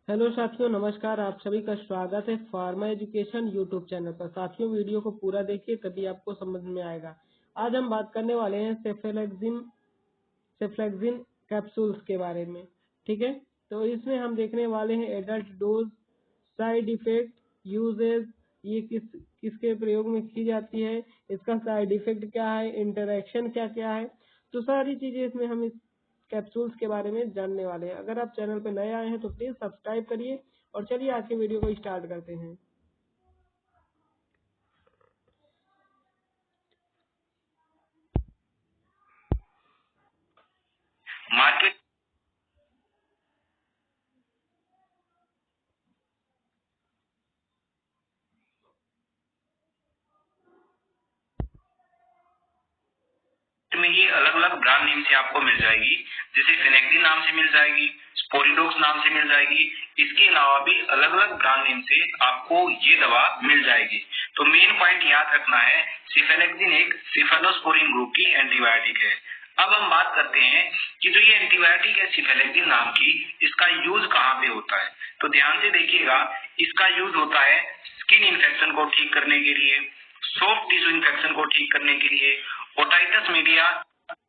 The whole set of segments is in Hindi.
हेलो साथियों, नमस्कार। आप सभी का स्वागत है फार्मा एजुकेशन यूट्यूब चैनल पर। साथियों, वीडियो को पूरा देखिए तभी आपको समझ में आएगा। आज हम बात करने वाले हैं सेफ्लेक्सिन कैप्सूल्स के बारे में। ठीक है, तो इसमें हम देखने वाले हैं adult dose, side effect, usages, ये किसके प्रयोग में की जाती है, इसका साइड इफेक्ट क्या है, इंटरेक्शन क्या क्या है। तो सारी चीजें इसमें हम इस कैप्सूल्स के बारे में जानने वाले हैं। अगर आप चैनल पर नए आए हैं तो प्लीज सब्सक्राइब करिए और चलिए आज के वीडियो को स्टार्ट करते हैं। मार्केट में ये अलग अलग ब्रांड नेम से आपको मिल जाएगी। जैसे फेनेक्सिन नाम से मिल जाएगी, स्पोरिडोक्स नाम से मिल जाएगी। इसके अलावा भी अलग अलग ब्रांड नेम से आपको ये दवा मिल जाएगी। तो मेन पॉइंट याद रखना है, सिफेनेक्सिन एक सिफेलोस्पोरिन ग्रुप की एंटीबायोटिक है। अब हम बात करते हैं कि जो ये एंटीबायोटिक है सिफेनेक्सिन नाम की, इसका यूज कहाँ पे होता है। तो ध्यान से देखिएगा, इसका यूज होता है स्किन इन्फेक्शन को ठीक करने के लिए, सॉफ्ट टिश्यू इन्फेक्शन को ठीक करने के लिए, ओटाइटिस मीडिया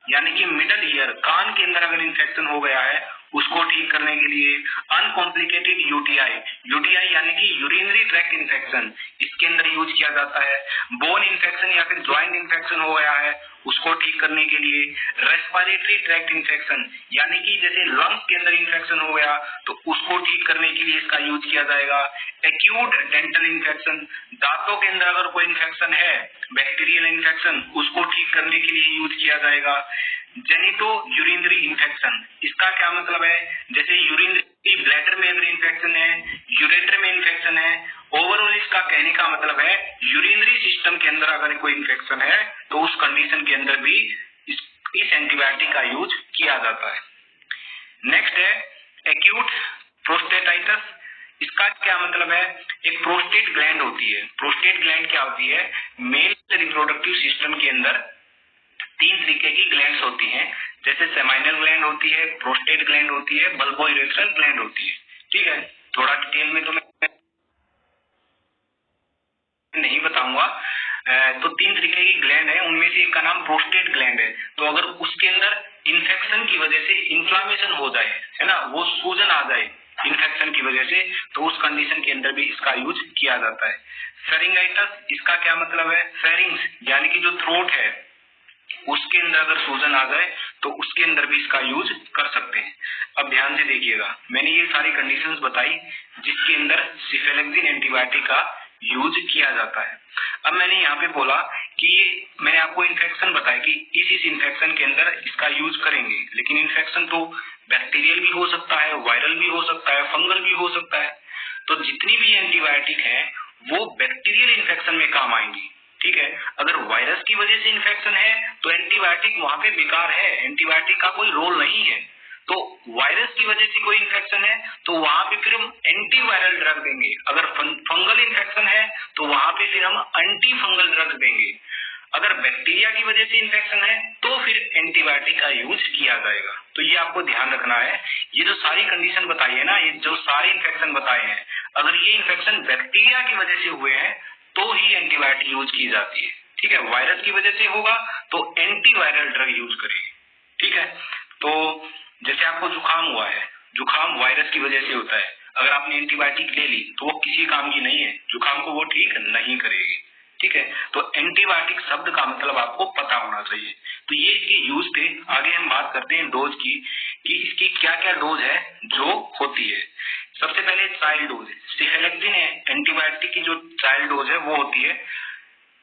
यानी कि मिडल ईयर कान के अंदर अगर इन्फेक्शन हो गया है उसको ठीक करने के लिए, अनकॉम्प्लिकेटेड यूटीआई यानी कि यूरिनरी ट्रैक्ट इन्फेक्शन, इसके अंदर यूज किया जाता है। बोन इन्फेक्शन या फिर ज्वाइंट इन्फेक्शन हो गया है उसको ठीक करने के लिए, रेस्पिरेटरी ट्रैक्ट इन्फेक्शन यानी कि जैसे लंग्स के अंदर इन्फेक्शन हो गया तो उसको ठीक करने के लिए इसका यूज किया जाएगा। एक्यूट डेंटल इन्फेक्शन, दांतों के अंदर अगर कोई इन्फेक्शन है, बैक्टीरियल इन्फेक्शन, उसको ठीक करने के लिए यूज किया जाएगा। जेनिटो यूरिनरी इन्फेक्शन, इसका क्या मतलब है, जैसे यूरिनरी ब्लैडर में अगर इन्फेक्शन है, यूरेटर में इन्फेक्शन है, ओवरऑल इसका कहने का मतलब है यूरिनरी सिस्टम के अंदर अगर कोई इन्फेक्शन है तो उस कंडीशन के अंदर भी इस एंटीबायोटिक का यूज किया जाता है। नेक्स्ट है एक्यूट प्रोस्टेटाइटिस, इसका क्या मतलब है, एक प्रोस्टेट ग्लैंड होती है। प्रोस्टेट ग्लैंड क्या होती है, मेल रिप्रोडक्टिव सिस्टम के अंदर 3 तरीके की ग्लैंड्स होती हैं, जैसे सेमाइनल ग्लैंड होती है, प्रोस्टेट ग्लैंड होती है, बल्बो इरेक्शन ग्लैंड होती है। ठीक है, थोड़ा डिटेल में तो मैं नहीं बताऊंगा। तो 3 तरीके की ग्लैंड है, उनमें से एक का नाम प्रोस्टेट ग्लैंड है। तो अगर उसके अंदर इन्फेक्शन की वजह से इन्फ्लामेशन हो जाए, है ना, वो सूजन आ जाए इन्फेक्शन की वजह से, तो उस कंडीशन के अंदर भी इसका यूज किया जाता है। फेरिंगाइटिस, इसका क्या मतलब है, फेरिंग्स यानी कि जो थ्रोट है उसके अंदर अगर सूजन आ जाए तो उसके अंदर भी इसका यूज कर सकते हैं। अब ध्यान से देखिएगा, मैंने ये सारी कंडीशंस बताई जिसके अंदर सिफेलेक्सिन एंटीबायोटिक का यूज किया जाता है। अब मैंने यहाँ पे बोला कि मैंने आपको इन्फेक्शन बताया कि इस इन्फेक्शन के अंदर इसका यूज करेंगे, लेकिन इन्फेक्शन तो बैक्टीरियल भी हो सकता है, वायरल भी हो सकता है, फंगल भी हो सकता है। तो जितनी भी एंटीबायोटिक है वो बैक्टीरियल इन्फेक्शन में काम आएंगी। ठीक है, अगर वायरस की वजह से इन्फेक्शन है तो एंटीबायोटिक वहां पे बेकार है, एंटीबायोटिक का कोई रोल नहीं है। तो वायरस की वजह से कोई इन्फेक्शन है तो वहां पे फिर हम एंटीवायरल ड्रग देंगे। अगर फंगल इन्फेक्शन है तो वहां पे फिर हम एंटी फंगल ड्रग देंगे। अगर बैक्टीरिया की वजह से इन्फेक्शन है तो फिर एंटीबायोटिक का यूज किया जाएगा। तो ये आपको ध्यान रखना है। ये जो सारी कंडीशन बताई है ना, ये जो सारे इन्फेक्शन बताए हैं, अगर ये इन्फेक्शन बैक्टीरिया की वजह से हुए हैं तो ही एंटीबायोटिक यूज की जाती है। ठीक है, वायरस की वजह से होगा तो एंटीवायरल ड्रग यूज करेंगे। ठीक है, तो जैसे आपको जुकाम हुआ है, जुकाम वायरस की वजह से होता है, अगर आपने एंटीबायोटिक ले ली तो वो किसी काम की नहीं है, जुकाम को वो ठीक नहीं करेगी। ठीक है, तो एंटीबायोटिक शब्द का मतलब आपको पता होना चाहिए। तो ये इसके यूज थे। आगे हम बात करते हैं डोज की, कि इसकी क्या क्या डोज है जो होती है। सबसे पहले चाइल्ड डोज, सिफेलेक्सिन एंटीबायोटिक की जो चाइल्ड डोज है वो होती है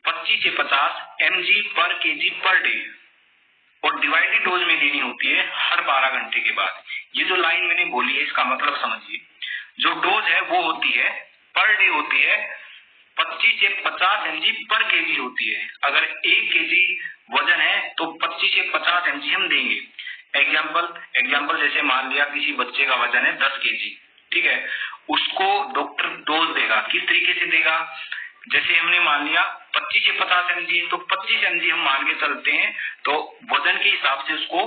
25 से 50 mg पर केजी पर डे, और डिवाइडेड डोज में देनी होती है हर 12 घंटे के बाद। ये जो लाइन मैंने बोली है इसका मतलब समझिए, जो डोज है वो होती है पर डे होती है 25 से 50 mg पर केजी होती है। अगर 1 केजी वजन है तो 25 से 50 mg हम देंगे। एग्जाम्पल जैसे मान लिया किसी बच्चे का वजन है 10 केजी, ठीक है, उसको डॉक्टर डोज देगा, किस तरीके से देगा, जैसे हमने मान लिया 25 से 50 mg, तो 25 mg हम मान के चलते हैं, तो वजन के हिसाब से उसको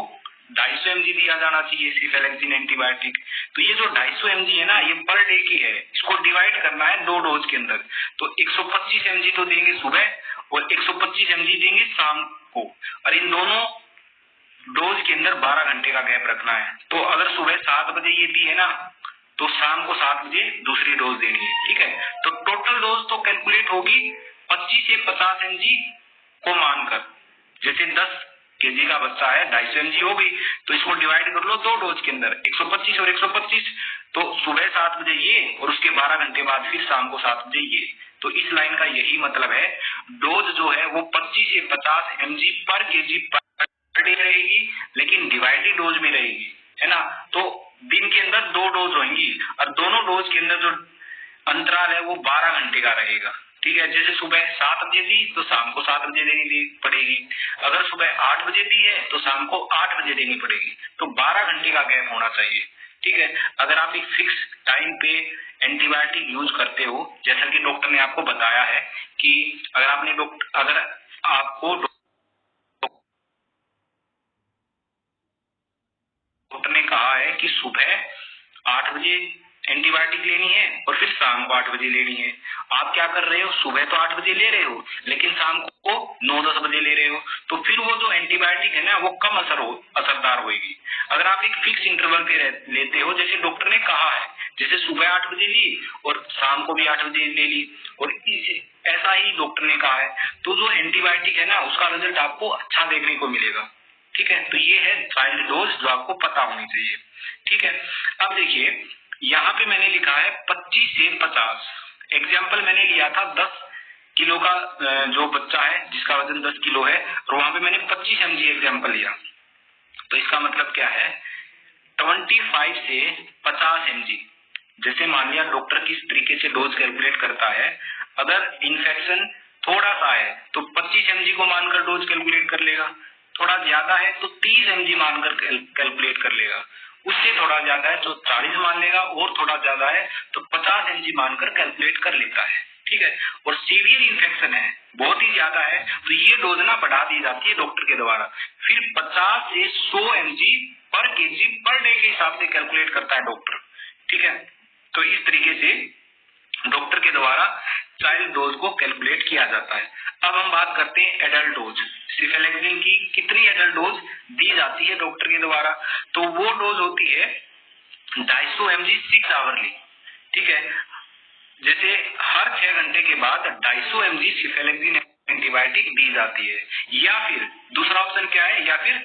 250 mg दिया जाना चाहिए सिफेलेक्सिन एंटीबायोटिक। तो ये जो 250 mg है ना, ये पर डे की है, इसको डिवाइड करना है 2 डोज के अंदर। तो 125 mg तो देंगे सुबह और 125 mg देंगे शाम को, और इन दोनों डोज के अंदर 12 घंटे का गैप रखना है। तो अगर सुबह 7 बजे ये दी है ना, तो शाम को 7 बजे दूसरी डोज देनी है, ठीक है। तो टोटल डोज तो कैलकुलेट होगी 25 से 50 mg को मानकर। जैसे 10 kg का बच्चा है, 250 mg हो गई, तो इसको डिवाइड कर लो 2 डोज के अंदर, 125 और 125। तो सुबह 7 बजे ये और उसके 12 घंटे बाद फिर शाम को 7 बजे ये। तो इस लाइन का यही मतलब है, डोज जो है वो 25 से 50 mg पर kg पर डे रहेगी, लेकिन डिवाइडेड डोज में रहेगी, है ना। तो दिन के अंदर 2 डोज होंगी और दोनों डोज के अंदर जो अंतराल है वो 12 घंटे का रहेगा, ठीक है। जैसे सुबह 7 बजे दी तो शाम को 7 बजे देनी पड़ेगी, अगर सुबह 8 बजे दी है तो शाम को 8 बजे देनी पड़ेगी। तो 12 घंटे का गैप होना चाहिए, ठीक है। अगर आप एक फिक्स टाइम पे एंटीबायोटिक यूज करते हो, जैसा कि डॉक्टर ने आपको बताया है कि अगर आपको डॉक्टर ने कहा है कि सुबह 8 बजे एंटीबायोटिक लेनी है और फिर शाम को 8 बजे लेनी है, आप क्या कर रहे हो, सुबह तो 8 बजे ले रहे हो लेकिन शाम को 9-10 बजे ले रहे हो, तो फिर वो जो एंटीबायोटिक है ना वो कम असरदार होगी। अगर आप एक फिक्स इंटरवल पे लेते हो, जैसे डॉक्टर ने कहा है, जैसे सुबह 8 बजे ली और शाम को भी 8 बजे ले ली, और ऐसा ही डॉक्टर ने कहा है, तो जो एंटीबायोटिक है ना उसका रिजल्ट आपको अच्छा देखने को मिलेगा, ठीक है। तो ये है चाइल्ड डोज जो आपको पता होनी चाहिए, ठीक है। अब देखिए यहाँ पे मैंने लिखा है 25 से 50। एग्जाम्पल मैंने लिया था 10 किलो का जो बच्चा है जिसका वजन 10 किलो है, और वहां पे मैंने 25 mg एग्जाम्पल लिया। तो इसका मतलब क्या है, 25 से 50 mg। जैसे मान लिया डॉक्टर किस तरीके से डोज कैलकुलेट करता है, अगर इन्फेक्शन थोड़ा सा है तो 25 mg को मानकर डोज कैलकुलेट कर लेगा, थोड़ा ज्यादा है तो 30 mg मानकर कैलकुलेट कर लेगा, उससे थोड़ा ज्यादा है तो 40 मान लेगा, और थोड़ा ज्यादा है तो 50 mg मानकर कैलकुलेट कर लेता है, ठीक है। और सीवियर इन्फेक्शन है, बहुत ही ज्यादा है, तो ये डोज ना बढ़ा दी जाती है डॉक्टर के द्वारा, फिर 50 से 100 mg पर kg पर डे के हिसाब से कैलकुलेट करता है डॉक्टर, ठीक है। तो इस तरीके से डॉक्टर के द्वारा चाइल्ड डोज को कैलकुलेट किया जाता है। अब हम बात करते हैं एडल्ट डोज। सिफेलेक्सिन की कितनी एडल्ट डोज दी जाती है डॉक्टर के द्वारा, तो वो डोज होती है 250 mg 6 आवरली, ठीक है। जैसे हर 6 घंटे के बाद 250 mg सिफेलेक्सिन एंटीबायोटिक दी जाती है, या फिर दूसरा ऑप्शन क्या है, या फिर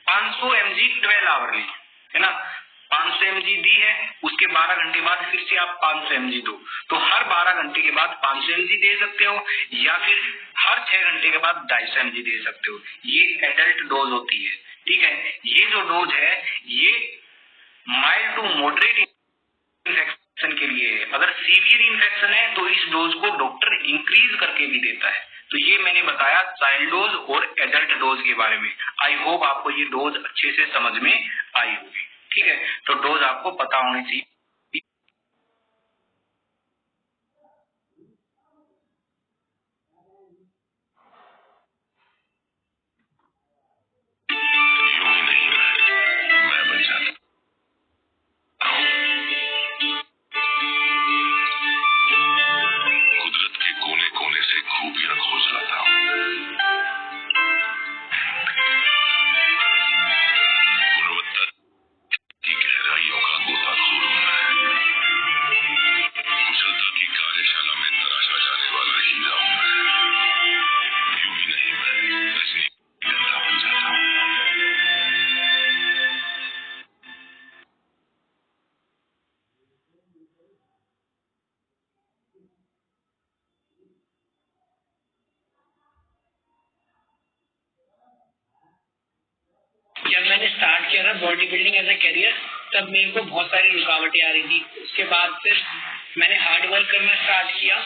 500 mg 12 आवरली, है ना। 500 mg दी है, उसके 12 घंटे बाद फिर से आप 500 mg दो, तो हर 12 घंटे के बाद 500 mg दे सकते हो, या फिर हर 6 घंटे के बाद 250 mg दे सकते हो। ये एडल्ट डोज होती है, ठीक है। ये जो डोज है ये माइल्ड टू मॉडरेट इन्फेक्शन के लिए है, अगर सीवियर इन्फेक्शन है तो इस डोज को डॉक्टर इंक्रीज करके भी देता है। तो ये मैंने बताया चाइल्ड डोज और एडल्ट डोज के बारे में। आई होप आपको ये डोज अच्छे से समझ में आई होगी, ठीक है। तो डोज आपको पता होनी चाहिए। कुदरत के कोने कोने से खूबियां खोज लाता हूँ, गुणवत्ता की गहराइयों का गोताखोर होना है, कुशलता की कार्यशाला में तराशा जाने वाला हीरा हूँ मैं। यूं ही नहीं मैं रजनीगंधा बन जाता हूँ। जब मैंने स्टार्ट किया था body building as a career, तब मेरे को बहुत सारी रुकावटें आ रही थी। उसके बाद फिर मैंने हार्ड वर्क करना स्टार्ट किया,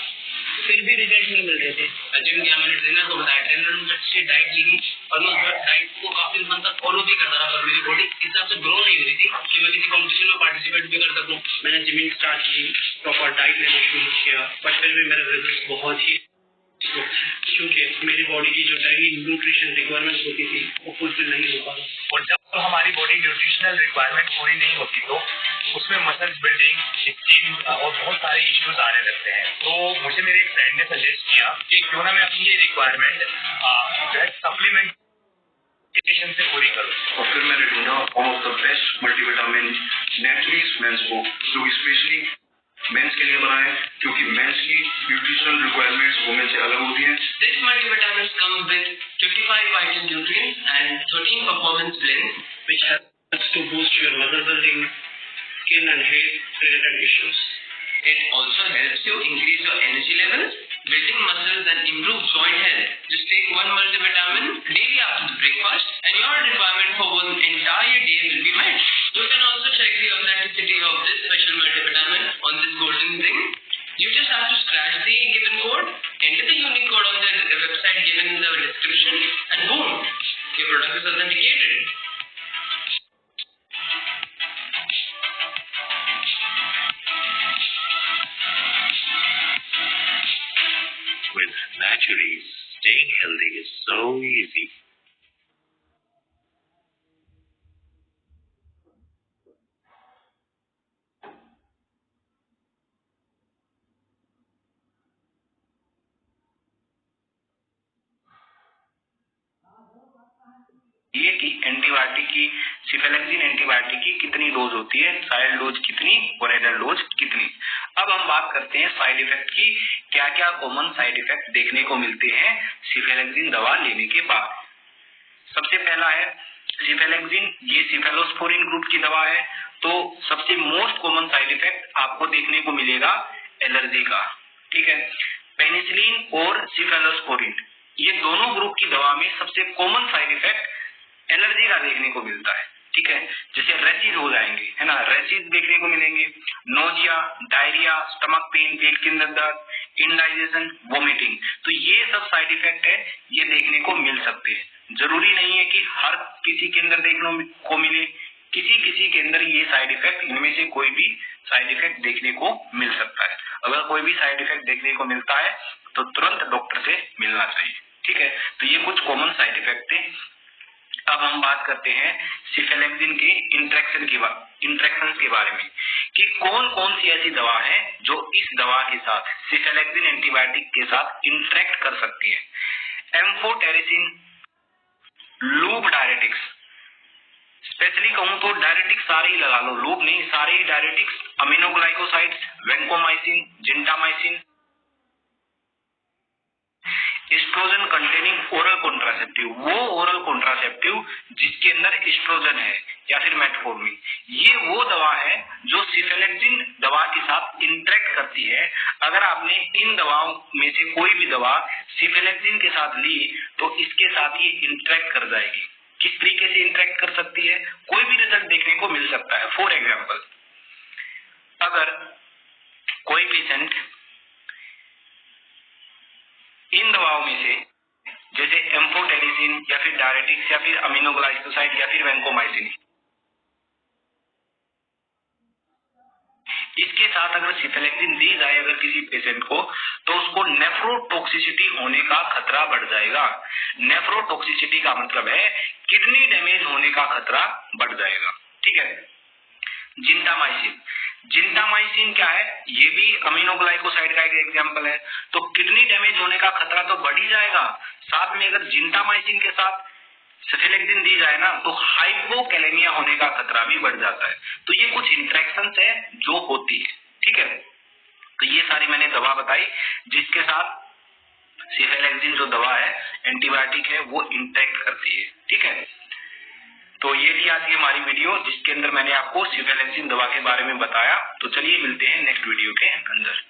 फिर भी रिजल्ट नहीं मिल रहे थे। जिम गया, मैंने ट्रेनर को बताया, ट्रेनर ने अच्छी डाइट ली थी और मैं उस डाइट को काफी दिन तक फॉलो भी करता रहा, पर मेरी बॉडी इस हिसाब से ग्रो नहीं हो रही थी कि मैं किसी कॉम्पिटिशन में पार्टिसिपेट भी कर सकूं। मैंने जिमिंग स्टार्ट की, प्रॉपर डाइट लेना शुरू किया, बट फिर भी मेरे रिजल्ट बहुत ही, क्योंकि मेरी बॉडी की जो डेली न्यूट्रिशन रिक्वायरमेंट होती थी वो फुलफिल नहीं हो पा रहा। और जब हमारी बॉडी न्यूट्रिशनल रिक्वायरमेंट पूरी नहीं होती तो उसमें मसल्स बिल्डिंग, स्किन और बहुत सारे इश्यूज आने लगते हैं। तो मुझे मेरे एक फ्रेंड ने सजेस्ट किया कि क्यों ना मैं अपनी ये रिक्वायरमेंट सप्लीमेंटेशन से पूरी करूँ। और फिर मैंने ढूंढा one of the best multivitamin Naturyz men's को, जो स्पेशली मेंस के लिए बना है, क्योंकि मेंस की न्यूट्रिशनल रिक्वायरमेंट्स वुमेन से अलग होती हैं। This multivitamins come with 55 vital nutrients and 13 performance blends, which helps to boost your muscle building, skin and hair related issues. It also helps you increase your energy levels, building muscles and improve joint health. Just take one multivitamin daily after the breakfast and your requirement for one entire day will be met. You can also check the authenticity of this special multivitamin on this golden ring. You just have to scratch the given code, enter the unique code on the website given in the description, and boom, your product is authenticated. With Naturies, staying healthy is so easy. ये कि एंटीबायोटिक की, सिफेलेक्सिन एंटीबायोटिक की कितनी डोज होती है, चाइल्ड डोज कितनी और एडल्ट डोज कितनी। अब हम बात करते हैं साइड इफेक्ट की, क्या क्या कॉमन साइड इफेक्ट देखने को मिलते हैं सिफेलेक्सिन दवा लेने के बाद। सबसे पहला है सिफेलेक्सिन, ये सिफेलोस्पोरिन ग्रुप की दवा है, तो सबसे मोस्ट कॉमन साइड इफेक्ट आपको देखने को मिलेगा एलर्जी का। ठीक है, पेनिसिलिन और सिफेलोस्पोरिन, ये दोनों ग्रुप की दवा में सबसे कॉमन साइड इफेक्ट एलर्जी का देखने को मिलता है। ठीक है, जैसे रैशेज हो जाएंगे, है ना, रैशेज देखने को मिलेंगे, नोजिया, डायरिया, स्टमक पेन, पेट के अंदर दर्द, इंडाइजेशन, वोमिटिंग, तो ये सब साइड इफेक्ट है, ये देखने को मिल सकते हैं। जरूरी नहीं है कि हर किसी के अंदर देखने को मिले, किसी किसी के अंदर ये साइड इफेक्ट, इनमें से कोई भी साइड इफेक्ट देखने को मिल सकता है। अगर कोई भी साइड इफेक्ट देखने को मिलता है तो तुरंत डॉक्टर से मिलना चाहिए। ठीक है, तो ये कुछ कॉमन साइड इफेक्ट थे। अब हम बात करते हैं सिफेलेक्सिन के इंटरेक्शंस के बारे में, कि कौन कौन सी ऐसी दवा है जो इस दवा के साथ, सिफेलेक्सिन एंटीबायोटिक के साथ इंटरेक्ट कर सकती है। एम्फोटेरिसिन, लूप डायरेटिक्स, स्पेशली कहूं तो डायरेटिक्स सारे ही लगा लो, लूप नहीं, सारे ही diuretics, aminoglycosides, vancomycin, gentamicin, estrogen containing oral contraceptive, वो ओरल कॉन्ट्रासेप्टिव जिसके अंदर एस्ट्रोजन है या फिर मेटफॉर्मिन, ये वो दवा है जो सिफेलेक्सिन दवा के साथ इंटरेक्ट करती है। अगर आपने इन दवाओं में से कोई भी दवा सिफेलेक्सिन के साथ ली तो इसके साथ ये इंटरेक्ट कर जाएगी। किस तरीके से इंटरेक्ट कर सकती है, कोई भी रिजल्ट देखने को मिल सकता है। फॉर एग्जाम्पल, अगर कोई पेशेंट इन दवाओं में से, जैसे एम्फोटेरिसिन या फिर डायरेटिक्स या फिर अमीनोग्लाइकोसाइड या फिर वेंकोमाइसिन, इसके साथ अगर सिफेलेक्सिन दी जाए अगर किसी पेशेंट को, तो उसको नेफ्रोटॉक्सिसिटी होने का खतरा बढ़ जाएगा। नेफ्रोटॉक्सिसिटी का मतलब है किडनी डैमेज होने का खतरा बढ़ जाएगा। ठीक है, जिंटामाइसिन, जिंटामाइसिन क्या है, ये भी अमीनोग्लाइकोसाइड का एक एग्जांपल है, तो किडनी डैमेज होने का खतरा तो बढ़ ही जाएगा। साथ में अगर जिंटामाइसिन के साथ सिफेलेक्सिन दी जाए ना तो हाइपोकैलेमिया होने का खतरा भी बढ़ जाता है। तो ये कुछ इंटरेक्शंस है जो होती है। ठीक है, तो ये सारी मैंने दवा बताई जिसके साथ सिफेलेक्सिन जो दवा है, एंटीबायोटिक है, वो इंटरेक्ट करती है। ठीक है, तो ये थी आज की हमारी वीडियो जिसके अंदर मैंने आपको सिफेलेक्सिन दवा के बारे में बताया। तो चलिए मिलते हैं नेक्स्ट वीडियो के अंदर।